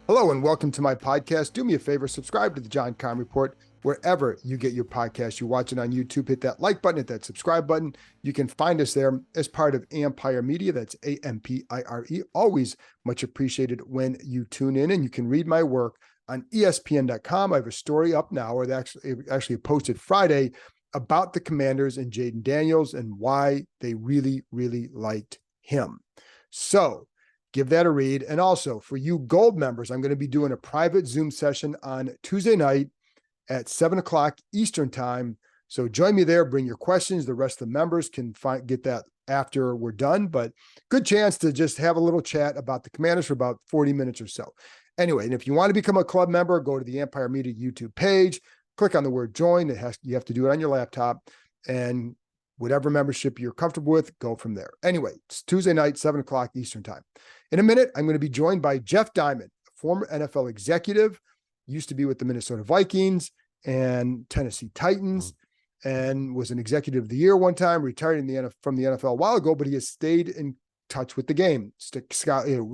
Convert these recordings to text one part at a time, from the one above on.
Hello and welcome to my podcast. Do me a favor, subscribe to the John Keim Report wherever you get your podcast. You watch it on YouTube, hit that like button, hit that subscribe button. You can find us there as part of Ampire Media. That's AMPIRE. Always much appreciated when you tune in, and you can read my work on ESPN.com. I have a story up now, or actually posted Friday, about the Commanders and Jaden Daniels and why they really, really liked him. So give that a read. And also for you gold members, I'm going to be doing a private Zoom session on Tuesday night at 7:00 Eastern time. So join me there, bring your questions. The rest of the members can get that after we're done, but good chance to just have a little chat about the Commanders for about 40 minutes or so. Anyway, and if you want to become a club member, go to the Empire Media YouTube page, click on the word join. You have to do it on your laptop, and whatever membership you're comfortable with, go from there. Anyway, it's Tuesday night, 7:00 Eastern time. In a minute, I'm going to be joined by Jeff Daimond, a former NFL executive, used to be with the Minnesota Vikings and Tennessee Titans, and was an executive of the year one time, retired from the NFL a while ago, but he has stayed in touch with the game.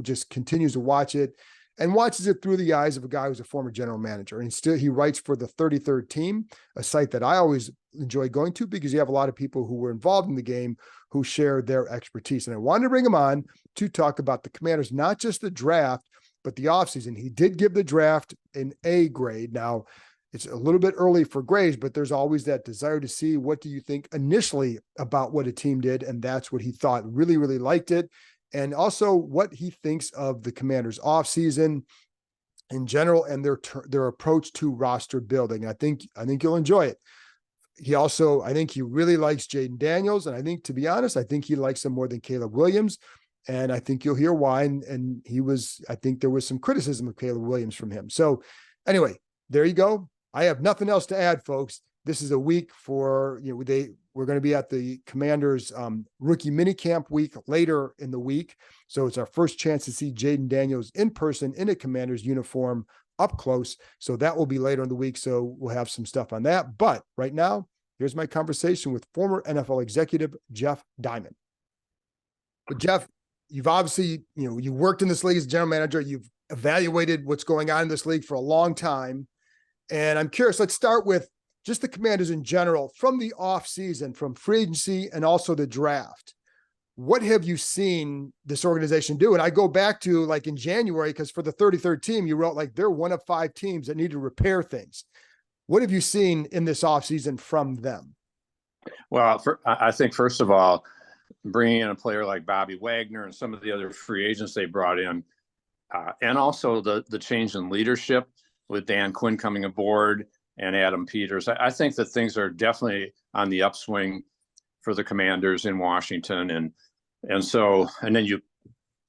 Just continues to watch it and watches it through the eyes of a guy who's a former general manager. And he writes for the 33rd Team, a site that I always enjoy going to because you have a lot of people who were involved in the game who share their expertise. And I wanted to bring him on to talk about the Commanders, not just the draft, but the offseason. He did give the draft an A grade. Now, it's a little bit early for grades, but there's always that desire to see what do you think initially about what a team did. And that's what he thought. Really, really liked it. And also what he thinks of the Commanders offseason in general and their approach to roster building. I think you'll enjoy it. I think he really likes Jaden Daniels. And I think, to be honest, I think he likes him more than Caleb Williams. And I think you'll hear why. And I think there was some criticism of Caleb Williams from him. So anyway, there you go. I have nothing else to add, folks. This is a week for, we're going to be at the Commanders rookie minicamp week later in the week. So it's our first chance to see Jaden Daniels in person in a Commanders uniform up close. So that will be later in the week. So we'll have some stuff on that. But right now, here's my conversation with former NFL executive Jeff Daimond. But Jeff, you've obviously, you worked in this league as general manager. You've evaluated what's going on in this league for a long time. And I'm curious, let's start with just the Commanders in general from the off season, from free agency and also the draft. What have you seen this organization do? And I go back to like in January, because for the 33rd team, you wrote like they're one of 5 teams that need to repair things. What have you seen in this offseason from them? Well, I think, first of all, bringing in a player like Bobby Wagner and some of the other free agents they brought in, and also the change in leadership with Dan Quinn coming aboard and Adam Peters. I think that things are definitely on the upswing for the Commanders in Washington. And then you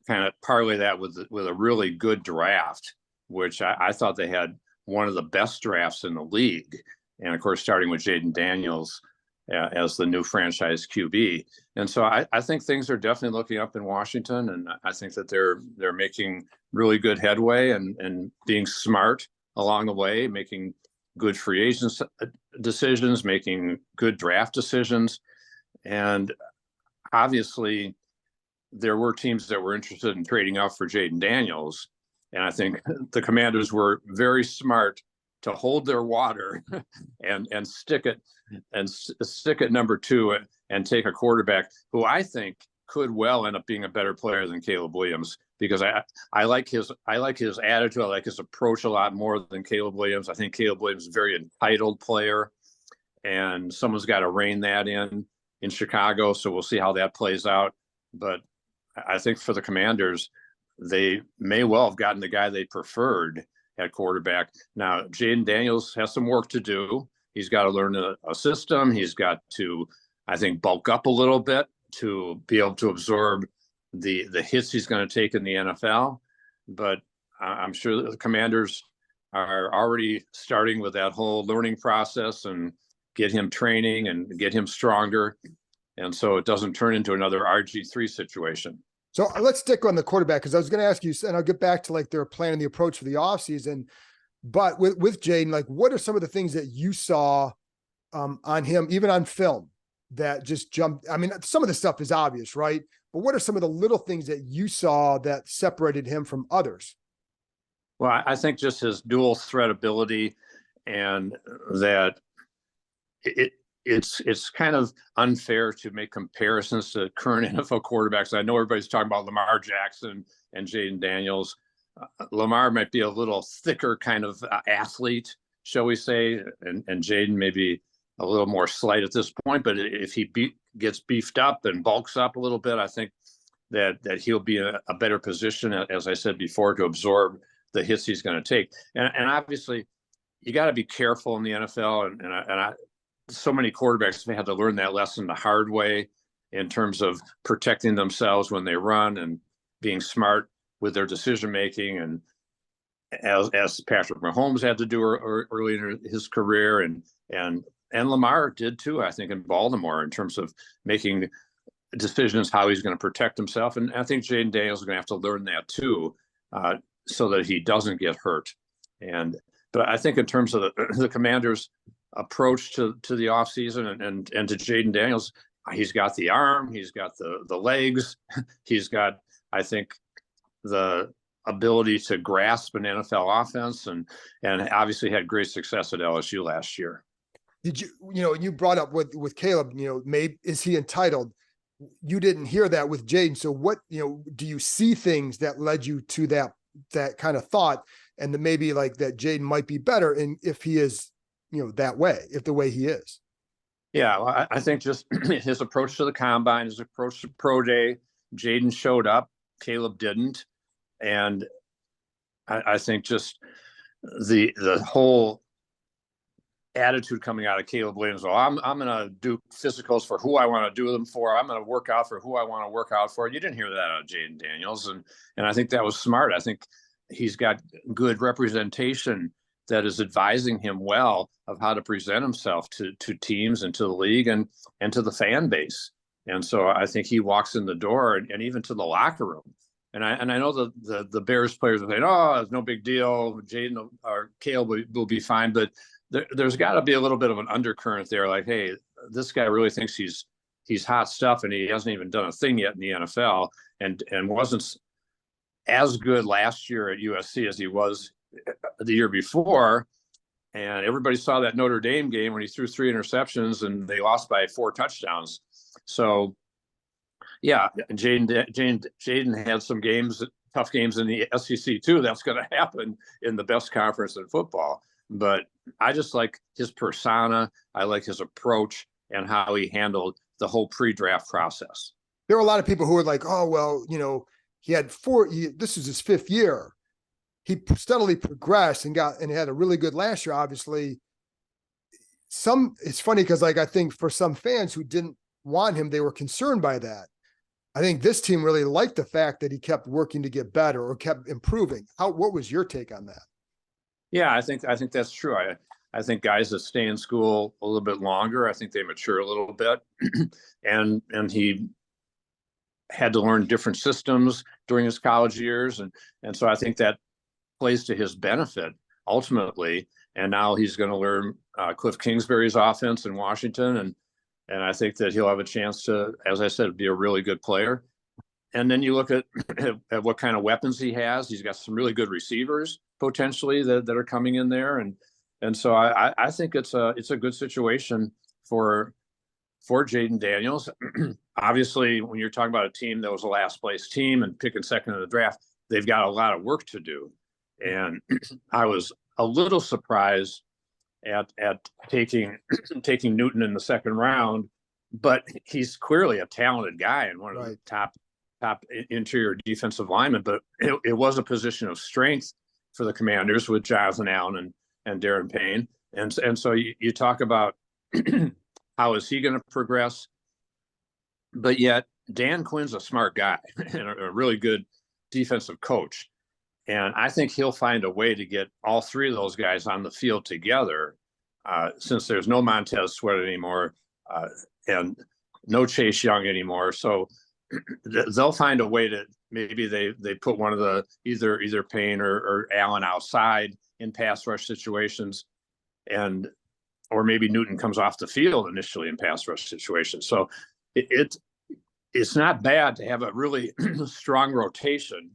kind of parlay that with a really good draft, which I thought they had one of the best drafts in the league. And of course, starting with Jaden Daniels as the new franchise QB. And so I think things are definitely looking up in Washington. And I think that they're making really good headway and being smart along the way, making good free agent decisions, making good draft decisions. And obviously there were teams that were interested in trading up for Jaden Daniels. And I think the Commanders were very smart to hold their water and stick at number 2 and take a quarterback who I think could well end up being a better player than Caleb Williams, because I like his attitude. I like his approach a lot more than Caleb Williams. I think Caleb Williams is a very entitled player, and someone's got to rein that in Chicago. So we'll see how that plays out. But I think for the Commanders, they may well have gotten the guy they preferred at quarterback. Now, Jaden Daniels has some work to do. He's got to learn a system. He's got to, I think, bulk up a little bit to be able to absorb the hits he's going to take in the NFL. But I'm sure the Commanders are already starting with that whole learning process and get him training and get him stronger. And so it doesn't turn into another RG3 situation. So let's stick on the quarterback, because I was going to ask you, and I'll get back to like their plan and the approach for the offseason. But with Jaden, like, what are some of the things that you saw on him, even on film, that just jumped? I mean, some of the stuff is obvious, right? But what are some of the little things that you saw that separated him from others? Well, I think just his dual threat ability, and that it's kind of unfair to make comparisons to current NFL quarterbacks. I know everybody's talking about Lamar Jackson and Jaden Daniels. Lamar might be a little thicker kind of athlete, shall we say, and Jaden maybe a little more slight at this point. But if he gets beefed up and bulks up a little bit, I think that he'll be in a better position, as I said before, to absorb the hits he's going to take. And obviously, you got to be careful in the NFL. And so many quarterbacks have had to learn that lesson the hard way in terms of protecting themselves when they run and being smart with their decision making. And as Patrick Mahomes had to do early in his career, and Lamar did too, I think, in Baltimore, in terms of making decisions how he's going to protect himself. And I think Jaden Daniels is going to have to learn that too, so that he doesn't get hurt. But I think in terms of the Commanders' approach to the offseason and to Jaden Daniels, he's got the arm, he's got the legs, he's got, I think, the ability to grasp an NFL offense, and obviously had great success at LSU last year. Did you brought up with Caleb, maybe is he entitled? You didn't hear that with Jaden. So what, do you see things that led you to that kind of thought, and that maybe like that Jaden might be better, and if he is, that way, if the way he is? Yeah, well, I think just his approach to the combine, his approach to pro day, Jaden showed up, Caleb didn't. And I think just the whole attitude coming out of Caleb Williams, well, I'm going to do physicals for who I want to do them for. I'm going to work out for who I want to work out for. You didn't hear that out of Jaden Daniels. And I think that was smart. I think he's got good representation that is advising him well of how to present himself to teams and to the league and to the fan base. And so I think he walks in the door and even to the locker room. And I know the Bears players are saying, oh, it's no big deal. Jaden or Caleb will be fine. But there's got to be a little bit of an undercurrent there. Like, hey, this guy really thinks he's hot stuff, and he hasn't even done a thing yet in the NFL, and wasn't as good last year at USC as he was the year before. And everybody saw that Notre Dame game when he threw 3 interceptions and they lost by 4 touchdowns. So, yeah, Jaden had some tough games in the SEC too. That's going to happen in the best conference in football. But I just like his persona. I like his approach and how he handled the whole pre-draft process. There were a lot of people who were like, oh, well, he had this is his 5th year. He steadily progressed and had a really good last year. Obviously, it's funny because I think for some fans who didn't want him, they were concerned by that. I think this team really liked the fact that he kept working to get better or kept improving. What was your take on that? Yeah, I think that's true. I think guys that stay in school a little bit longer, I think they mature a little bit, and he had to learn different systems during his college years, and so I think that plays to his benefit ultimately. And now he's going to learn Cliff Kingsbury's offense in Washington, and I think that he'll have a chance to, as I said, be a really good player. And then you look at what kind of weapons he has. He's got some really good receivers potentially that are coming in there, and so I think it's a good situation for Jaden Daniels. Obviously, when you're talking about a team that was a last place team and picking second in the draft, they've got a lot of work to do. And I was a little surprised at taking Newton in the second round, but he's clearly a talented guy and one of the top interior defensive linemen. But it was a position of strength for the Commanders with Jonathan Allen and Darren Payne. And so you talk about how is he going to progress? But yet Dan Quinn's a smart guy and a really good defensive coach. And I think he'll find a way to get all 3 of those guys on the field together, since there's no Montez Sweat anymore and no Chase Young anymore. So they'll find a way to, maybe they put one of the either Payne or Allen outside in pass rush situations, or maybe Newton comes off the field initially in pass rush situations. So it's not bad to have a really strong rotation,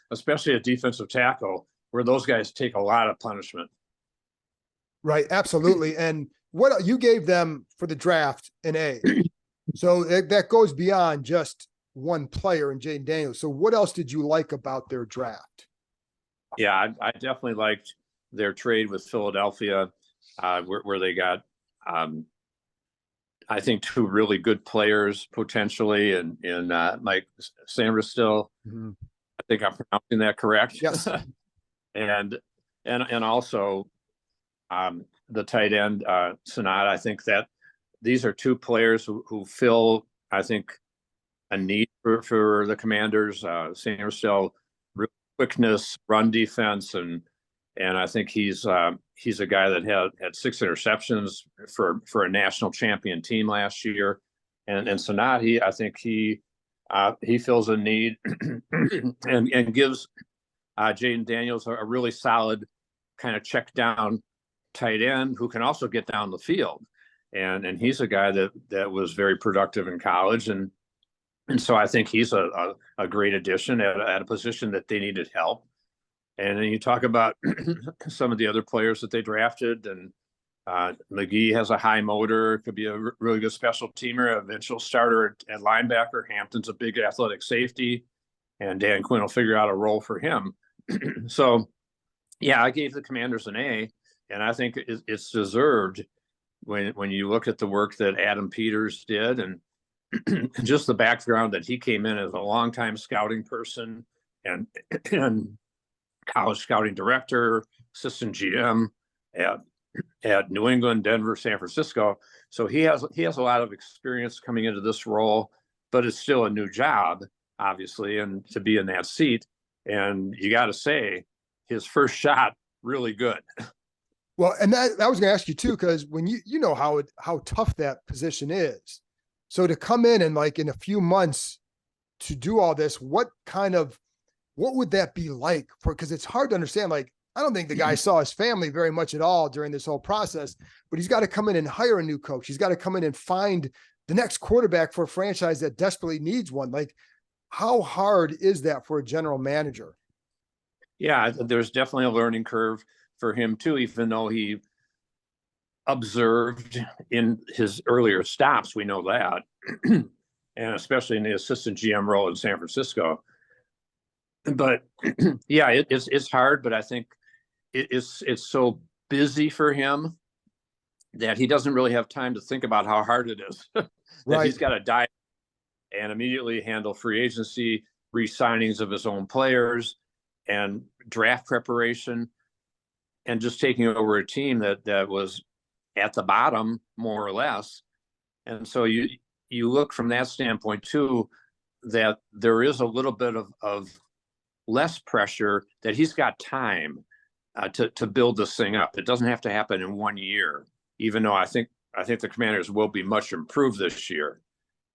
especially at defensive tackle, where those guys take a lot of punishment. Right. Absolutely. And what you gave them for the draft an A. So that goes beyond just one player in Jaden Daniels. So what else did you like about their draft? Yeah, I definitely liked their trade with Philadelphia, where they got, I think, two really good players potentially, and Mike Sanderstill. Mm-hmm. I think I'm pronouncing that correct. Yes. and also the tight end Sonata. I think that these are two players who fill, I think, a need for the Commanders. Sanderstill, quickness, run defense, and I think he's a guy that had 6 interceptions for a national champion team last year. And Sonata, I think he fills a need and gives Jaden Daniels a really solid kind of check down tight end who can also get down the field. And he's a guy that was very productive in college. And so I think he's a great addition at a position that they needed help. And then you talk about some of the other players that they drafted, and McGee has a high motor, could be a really good special teamer, eventual starter at linebacker. Hampton's a big athletic safety, and Dan Quinn will figure out a role for him. So, yeah, I gave the Commanders an A, and I think it's deserved when you look at the work that Adam Peters did, and just the background that he came in as a longtime scouting person and college scouting director, assistant GM at New England, Denver, San Francisco. So he has a lot of experience coming into this role, but it's still a new job, obviously, and to be in that seat. And you got to say, his first shot, really good. Well, and that I was going to ask you too, because when you know how tough that position is. So to come in and like in a few months to do all this, what would that be like for, because it's hard to understand. Like, I don't think the guy saw his family very much at all during this whole process, but he's got to come in and hire a new coach. He's got to come in and find the next quarterback for a franchise that desperately needs one. Like, how hard is that for a general manager? Yeah, there's definitely a learning curve for him too, even though he observed in his earlier stops, we know that, and especially in the assistant GM role in San Francisco. But yeah, it's hard, but I think it's so busy for him that he doesn't really have time to think about how hard it is. Right. He's got to dive and immediately handle free agency, re-signings of his own players, and draft preparation, and just taking over a team that was at the bottom, more or less. And so you look from that standpoint too, that there is a little bit of less pressure, that he's got time to build this thing up. It doesn't have to happen in 1 year, even though I think the Commanders will be much improved this year.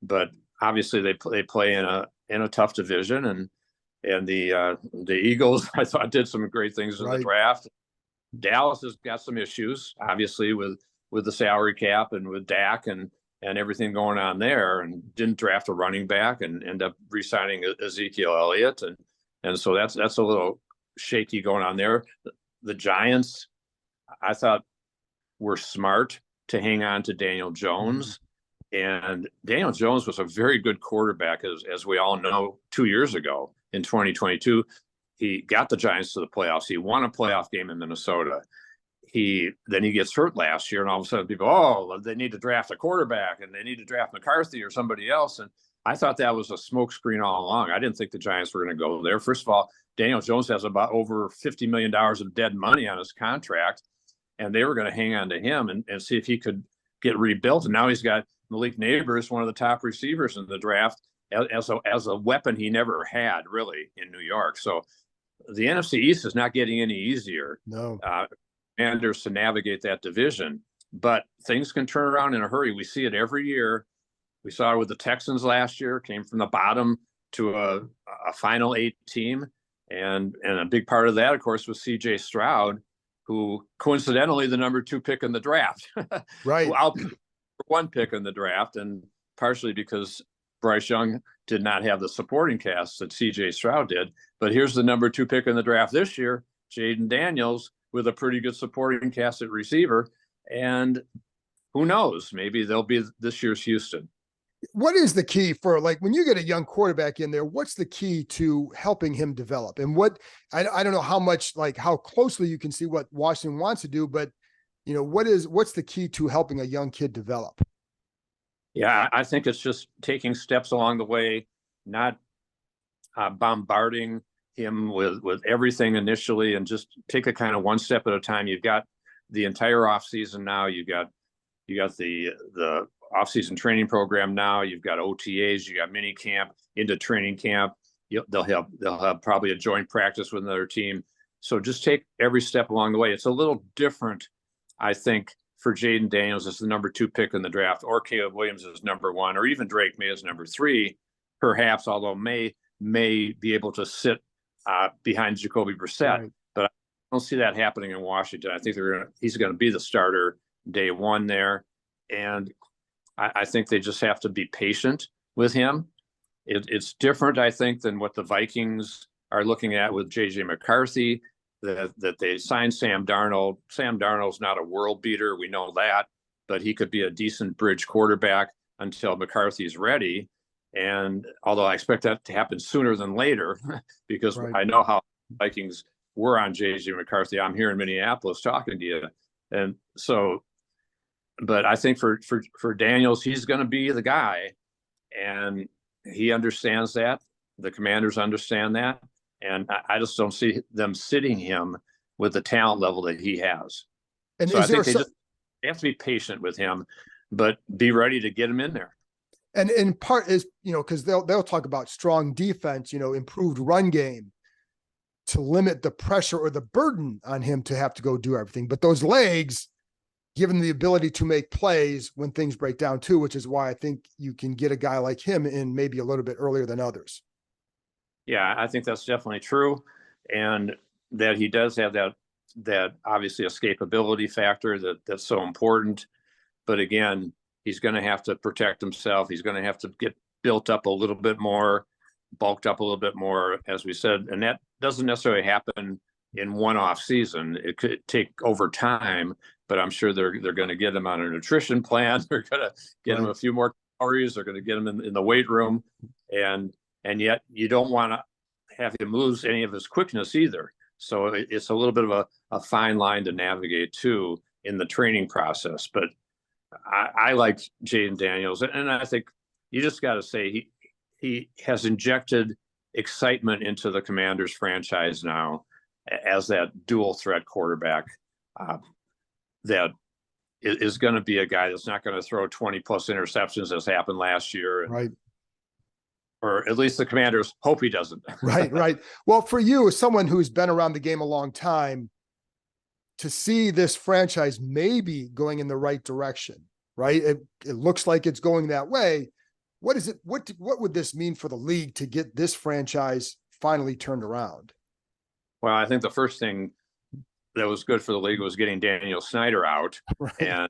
But obviously they play in a tough division, and the Eagles, I thought, did some great things in the draft. Dallas has got some issues, obviously, with the salary cap and with Dak and everything going on there, and didn't draft a running back and end up re-signing Ezekiel Elliott. And so that's a little shaky going on there. The Giants, I thought, were smart to hang on to Daniel Jones. And Daniel Jones was a very good quarterback, as we all know, 2 years ago in 2022. He got the Giants to the playoffs. He won a playoff game in Minnesota. Then he gets hurt last year, and all of a sudden people, they need to draft a quarterback, and they need to draft McCarthy or somebody else. And I thought that was a smokescreen all along. I didn't think the Giants were going to go there. First of all, Daniel Jones has about over $50 million of dead money on his contract, and they were going to hang on to him and see if he could get rebuilt. And now he's got Malik Neighbors, one of the top receivers in the draft, as a weapon he never had, really, in New York. So the NFC East is not getting any easier. No. Commanders to navigate that division, but things can turn around in a hurry. We see it every year. We saw it with the Texans last year, came from the bottom to a final 8 team. And a big part of that, of course, was CJ Stroud, who coincidentally the number 2 pick in the draft. Right. I'll pick 1 pick in the draft, and partially because Bryce Young did not have the supporting cast that CJ Stroud did. But here's the number 2 pick in the draft this year, Jaden Daniels with a pretty good supporting cast at receiver. And who knows, maybe they'll be this year's Houston. What is the key for, like, when you get a young quarterback in there, what's the key to helping him develop? And what, I don't know how much, like, how closely you can see what Washington wants to do, but what's the key to helping a young kid develop? Yeah, I think it's just taking steps along the way, not bombarding him with everything initially, and just take it kind of one step at a time. You've got the entire off season now. You got the off-season training program now. You've got OTAs. You got mini camp into training camp. They'll have probably a joint practice with another team. So just take every step along the way. It's a little different, I think, for Jaden Daniels as the number 2 pick in the draft, or Caleb Williams as number 1, or even Drake May as number 3, perhaps, although May be able to sit behind Jacoby Brissett. Right. But I don't see that happening in Washington. I think he's going to be the starter day 1 there. And I think they just have to be patient with him. It's different, I think, than what the Vikings are looking at with J.J. McCarthy, that they signed Sam Darnold. Sam Darnold's not a world beater. We know that, but he could be a decent bridge quarterback until McCarthy's ready. And although I expect that to happen sooner than later, because right. I know how Vikings were on J.J. McCarthy. I'm here in Minneapolis talking to you. And so, but I think for Daniels, he's going to be the guy, and he understands that. The Commanders understand that, and I just don't see them sitting him with the talent level that he has. And so I think they have to be patient with him, but be ready to get him in there. And in part is, because they'll talk about strong defense, improved run game to limit the pressure or the burden on him to have to go do everything. But those legs give him the ability to make plays when things break down too, which is why I think you can get a guy like him in maybe a little bit earlier than others. Yeah, I think that's definitely true. And that he does have that obviously escapability factor that's so important. But again, he's going to have to protect himself. He's going to have to get built up a little bit more, bulked up a little bit more, as we said. And that doesn't necessarily happen in one off season. It could take over time, but I'm sure they're going to get him on a nutrition plan. They're going to get him a few more calories. They're going to get him in the weight room. And yet you don't want to have him lose any of his quickness either. So it's a little bit of a fine line to navigate too in the training process. But I like Jaden Daniels, and I think you just got to say he has injected excitement into the Commanders franchise now as that dual threat quarterback that is going to be a guy that's not going to throw 20 plus interceptions as happened last year. Right. Or at least the Commanders hope he doesn't. Right. Well, for you, as someone who's been around the game a long time, to see this franchise maybe going in the right direction, right? It looks like it's going that way. What is it? What would this mean for the league to get this franchise finally turned around? Well, I think the first thing that was good for the league was getting Daniel Snyder out and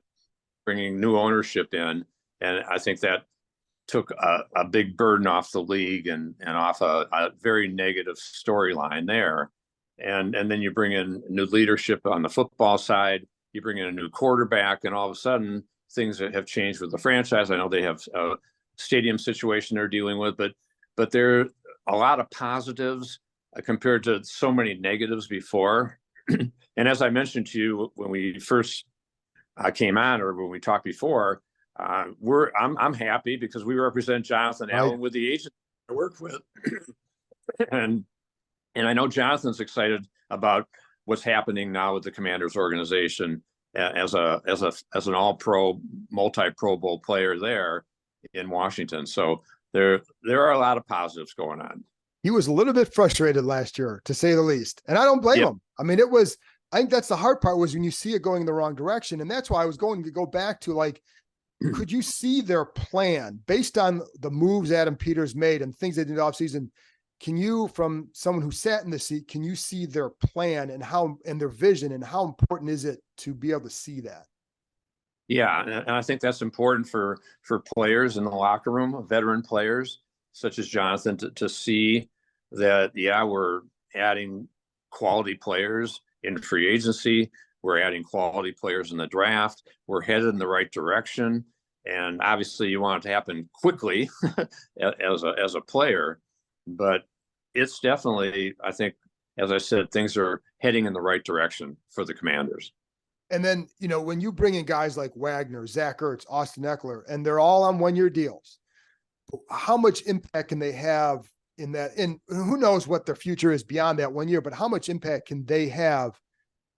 bringing new ownership in. And I think that took a big burden off the league and off a very negative storyline there. And then you bring in new leadership on the football side, you bring in a new quarterback, and all of a sudden things have changed with the franchise. I know they have a stadium situation they're dealing with, but there are a lot of positives compared to so many negatives before. And as I mentioned to you when we first came on, or when we talked before, I'm happy because we represent Jonathan Allen with the agent I work with, and I know Jonathan's excited about what's happening now with the Commanders organization as an all-pro, multi-Pro Bowl player there in Washington. So there are a lot of positives going on. He was a little bit frustrated last year, to say the least, and I don't blame him. I mean, I think that's the hard part, was when you see it going in the wrong direction, and that's why I was going to go back to, like, could you see their plan based on the moves Adam Peters made and things they did offseason? Can you, from someone who sat in the seat, can you see their plan and their vision, and how important is it to be able to see that? Yeah, and I think that's important for players in the locker room, veteran players such as Jonathan, to see that, we're adding quality players in free agency. We're adding quality players in the draft. We're headed in the right direction. And obviously you want it to happen quickly as a player, but it's definitely, I think, as I said, things are heading in the right direction for the Commanders. And then, when you bring in guys like Wagner, Zach Ertz, Austin Eckler, and they're all on 1-year deals, how much impact can they have in that? And who knows what their future is beyond that 1 year, but how much impact can they have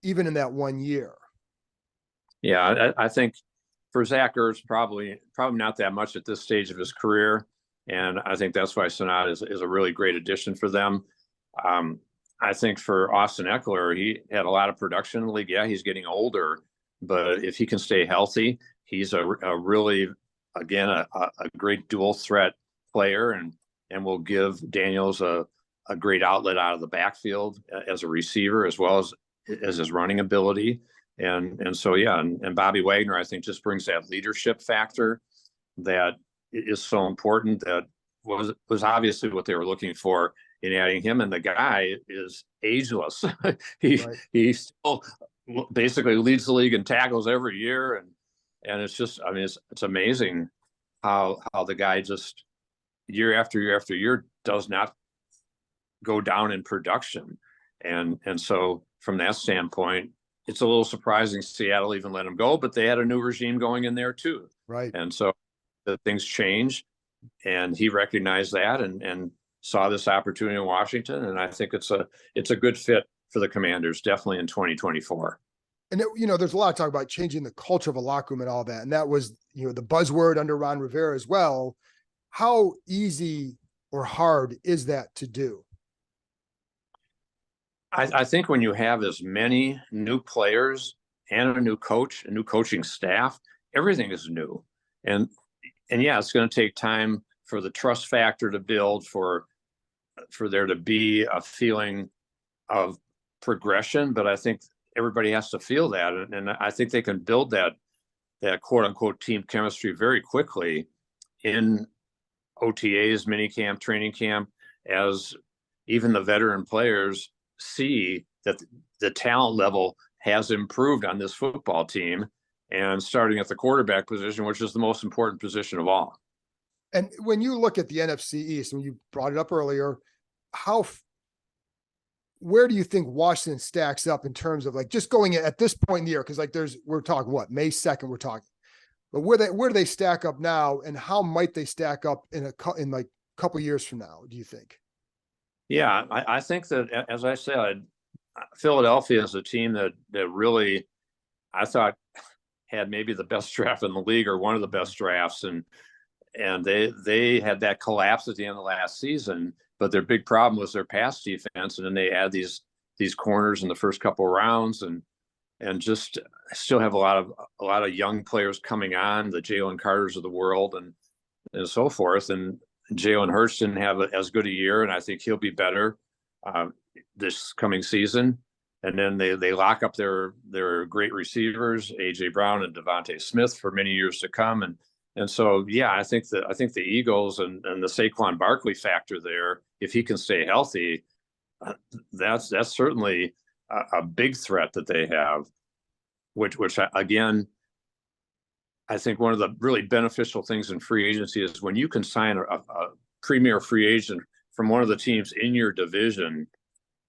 even in that 1 year? Yeah, I think for Zach Ertz, probably not that much at this stage of his career. And I think that's why Sonata is a really great addition for them. I think for Austin Eckler, he had a lot of production in the league. Yeah, he's getting older, but if he can stay healthy, he's a really, again, a great dual threat player, and will give Daniels a great outlet out of the backfield as a receiver, as well as his running ability. And so, yeah, and Bobby Wagner, I think, just brings that leadership factor that is so important, that was obviously what they were looking for in adding him. And the guy is ageless. He still basically leads the league in tackles every year. And it's just, I mean, it's amazing how the guy just year after year after year does not go down in production. And so from that standpoint, it's a little surprising Seattle even let him go, but they had a new regime going in there too. Right. And so the things change, and he recognized that and saw this opportunity in Washington. And I think it's a good fit for the Commanders, definitely in 2024. And there's a lot of talk about changing the culture of a locker room and all that. And that was, the buzzword under Ron Rivera as well. How easy or hard is that to do? I think when you have as many new players and a new coach, a new coaching staff, everything is new. And yeah, it's going to take time for the trust factor to build, for there to be a feeling of progression. But I think everybody has to feel that. And I think they can build that quote unquote team chemistry very quickly in OTAs, minicamp, training camp, as even the veteran players see that the talent level has improved on this football team, and starting at the quarterback position, which is the most important position of all. And when you look at the NFC East, and you brought it up earlier, where do you think Washington stacks up in terms of just going at this point in the year? Cause we're talking May 2nd, we're talking, but where do they stack up now, and how might they stack up in a couple years from now, do you think? Yeah, I think that, as I said, Philadelphia is a team that really, I thought, had maybe the best draft in the league, or one of the best drafts, and they had that collapse at the end of last season. But their big problem was their pass defense, and then they add these corners in the first couple of rounds, and just still have a lot of young players coming on, the Jalen Carters of the world, and so forth. And Jalen Hurts didn't have as good a year, and I think he'll be better this coming season. And then they lock up their great receivers, AJ Brown and Devontae Smith, for many years to come. And so, yeah, I think the Eagles and the Saquon Barkley factor there, if he can stay healthy, that's certainly a big threat that they have, which again, I think one of the really beneficial things in free agency is when you can sign a premier free agent from one of the teams in your division,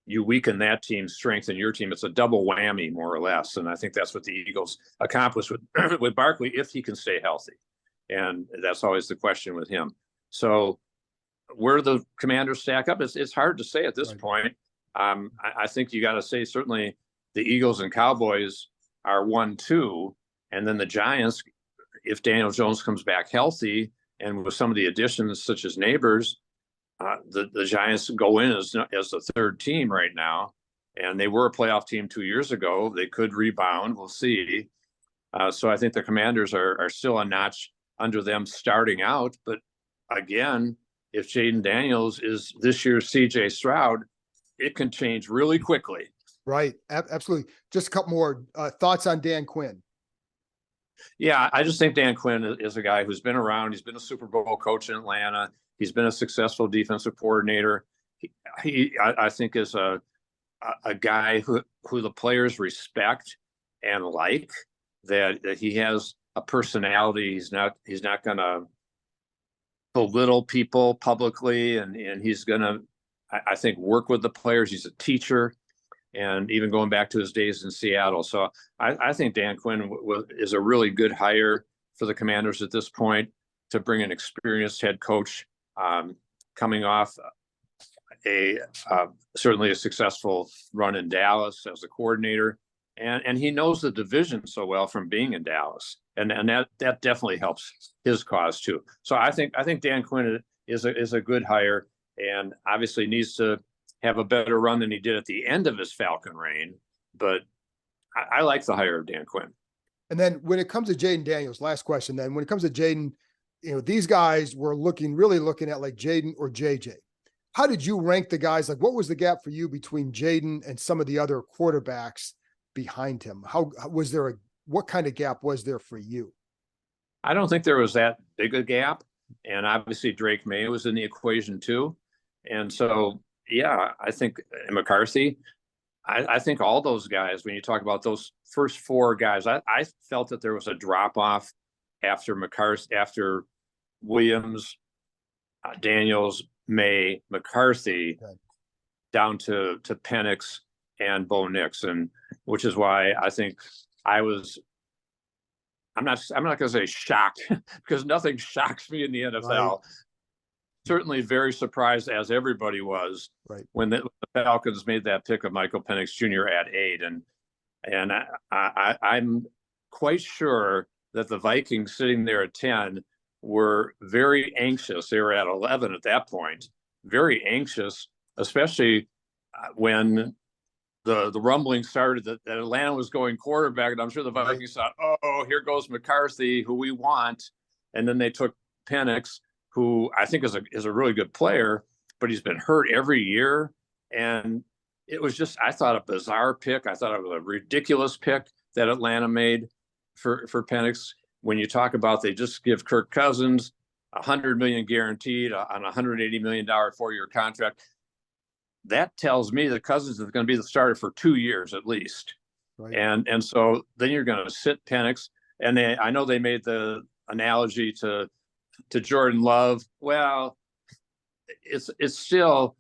you weaken that team, strengthen your team. It's a double whammy, more or less. And I think that's what the Eagles accomplished with Barkley, if he can stay healthy. And that's always the question with him. So where the Commanders stack up, it's hard to say at this point. I think you got to say certainly the Eagles and Cowboys are 1-2, and then the Giants, if Daniel Jones comes back healthy, and with some of the additions such as Neighbors, the Giants go in as the third team right now, and they were a playoff team 2 years ago. They could rebound. We'll see. So I think the Commanders are still a notch under them starting out. But again, if Jaden Daniels is this year's CJ Stroud, it can change really quickly. Right. Absolutely. Just a couple more thoughts on Dan Quinn. Yeah, I just think Dan Quinn is a guy who's been around. He's been a Super Bowl coach in Atlanta. He's been a successful defensive coordinator. He I think is a a guy who the players respect and like, that he has a personality. He's not going to belittle people publicly, and he's going to, I think, work with the players. He's a teacher, and even going back to his days in Seattle. So I think Dan Quinn is a really good hire for the Commanders at this point, to bring an experienced head coach, coming off certainly a successful run in Dallas as a coordinator. And he knows the division so well from being in Dallas. And that definitely helps his cause too. So I think Dan Quinn is a good hire, and obviously needs to have a better run than he did at the end of his Falcon reign. But I like the hire of Dan Quinn. And then when it comes to Jaden Daniels, last question then, when it comes to Jaden, these guys were really looking at like Jaden or JJ. How did you rank the guys? Like, what was the gap for you between Jaden and some of the other quarterbacks behind him? What kind of gap was there for you? I don't think there was that big a gap. And obviously Drake May was in the equation too. And so, yeah, I think McCarthy, I think all those guys, when you talk about those first four guys, I felt that there was a drop off after Williams, Daniels, May, McCarthy, okay, down to Penix and Bo Nix, and which is why I think I'm not going to say shocked, because nothing shocks me in the NFL. Right. Certainly very surprised, as everybody was, right, when the Falcons made that pick of Michael Penix Jr. at 8. And I'm quite sure that the Vikings sitting there at 10 were very anxious. They were at 11 at that point, very anxious, especially when the rumbling started that Atlanta was going quarterback. And I'm sure the Vikings thought, oh, here goes McCarthy, who we want. And then they took Penix, who I think is a really good player, but he's been hurt every year. And it was just, I thought, a bizarre pick. I thought it was a ridiculous pick that Atlanta made for Penix. When you talk about, they just give Kirk Cousins $100 million guaranteed on a $180 million 4-year contract. That tells me that Cousins is going to be the starter for 2 years at least. Right. And so then you're going to sit Penix. And I know they made the analogy to Jordan Love. Well, it's still,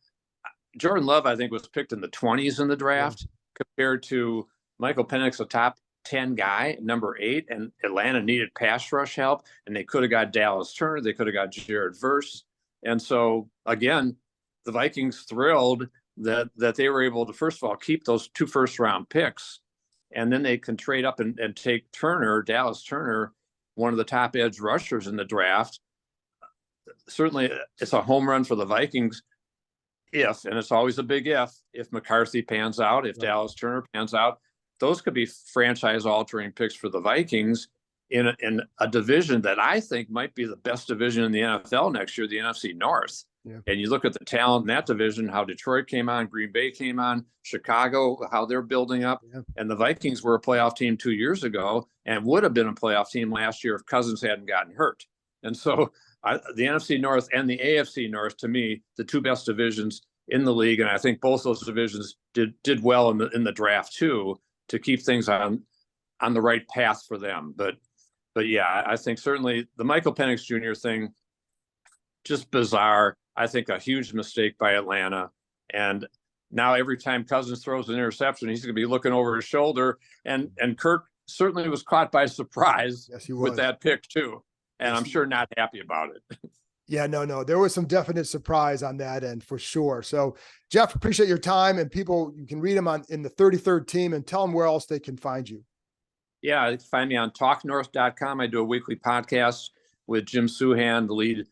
Jordan Love, I think, was picked in the 20s in the draft, compared to Michael Penix, a top 10 guy, number 8, and Atlanta needed pass rush help, and they could have got Dallas Turner, they could have got Jared Verse. And so again, the Vikings thrilled that they were able to, first of all, keep those 2 first-round picks, and then they can trade up and take Dallas Turner, one of the top edge rushers in the draft. Certainly it's a home run for the Vikings and it's always a big if McCarthy pans out, if Dallas Turner pans out. Those could be franchise-altering picks for the Vikings in a division that I think might be the best division in the NFL next year, the NFC North. Yeah. And you look at the talent in that division, how Detroit came on, Green Bay came on, Chicago, how they're building up. Yeah. And the Vikings were a playoff team 2 years ago and would have been a playoff team last year if Cousins hadn't gotten hurt. And so the NFC North and the AFC North, to me, the 2 best divisions in the league. And I think both those divisions did well in the draft too, to keep things on the right path for them. But yeah, I think certainly the Michael Penix Jr. thing, just bizarre. I think a huge mistake by Atlanta. And now every time Cousins throws an interception, he's going to be looking over his shoulder. And Kirk certainly was caught by surprise with that pick too. And I'm sure not happy about it. Yeah, no, there was some definite surprise on that end for sure. So Jeff, appreciate your time, and people, you can read them in the 33rd team, and tell them where else they can find you. Yeah, you can find me on talknorth.com. I do a weekly podcast with Jim Suhan, the lead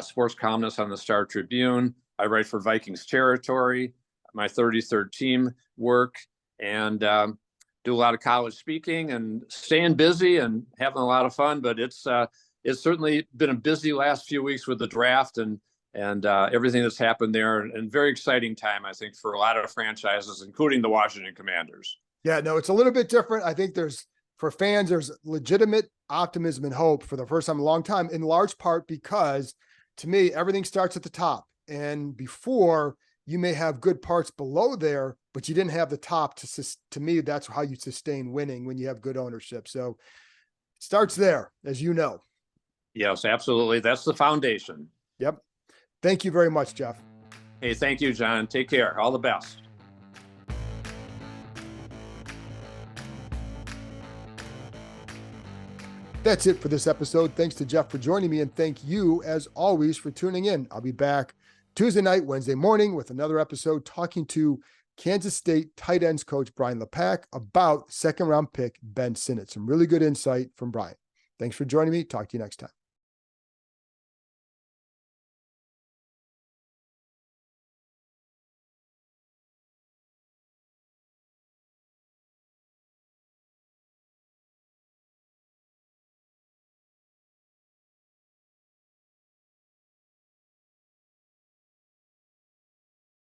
sports columnist on the Star Tribune. I write for Vikings Territory, my 33rd team work, and do a lot of college speaking and staying busy and having a lot of fun. But it's certainly been a busy last few weeks with the draft and everything that's happened there, and very exciting time, I think, for a lot of franchises, including the Washington Commanders. Yeah, no, it's a little bit different. I think for fans, there's legitimate optimism and hope for the first time in a long time, in large part because, to me, everything starts at the top. And before, you may have good parts below there, but you didn't have the top to me. That's how you sustain winning, when you have good ownership. So it starts there, as you know. Yes, absolutely. That's the foundation. Yep. Thank you very much, Jeff. Hey, thank you, John. Take care. All the best. That's it for this episode. Thanks to Jeff for joining me, and thank you, as always, for tuning in. I'll be back Tuesday night, Wednesday morning with another episode talking to Kansas State tight ends coach Brian LePack about second-round pick Ben Sinnott. Some really good insight from Brian. Thanks for joining me. Talk to you next time.